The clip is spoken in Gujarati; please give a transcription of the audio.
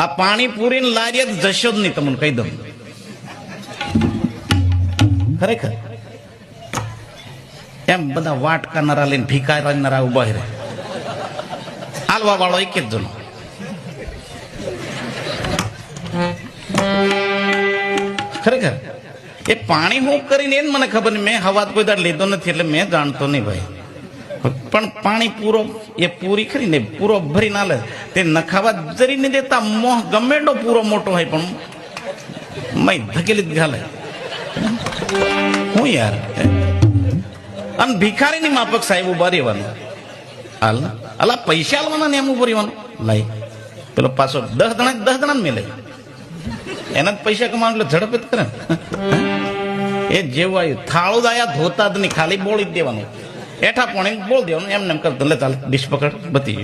આ પાણીપુરી ને લારી જશો જ નહીં, તમને કહી દઉં. ખરેખર એમ બધા વાટ કરનારા લઈને ભીખારનારા ઉભા રહે, હાલવા વાળો એક જ જણો. ખરેખર એ પાણી હું કરીને એને મને ખબર નહીં, મેં હવા કોઈ દાડ લીધો નથી એટલે મેં જાણતો નહીં ભાઈ. પણ પાણી પૂરો એ પૂરી ખરી ને પૂરો ભરી ના લે, તે નખાવા જરી નહીં દેતા. મોહ ગમેડો પૂરો મોટો હોય પણ મય ધકેલી જ ઘાલે. હું યાર અને ભિખારી ની માફક સાહેબ ઉભા રહેવાનું. હાલ અલા પૈસા આલવાના ને એમ ઉભો રહેવાનું. લાઈ પેલો પાછો 10 જણા મેલે, એના જ પૈસા કમાવાનું એટલે ઝડપ જ કરે. એ જેવું આવ્યું થાળું જ આયા ધોતા જ નહીં, ખાલી બોળી જ દેવાનું, એઠા પોણી બોલ દેવાનું, એમને એમ કરતો લે ચાલ ડીશ પકડ બતી.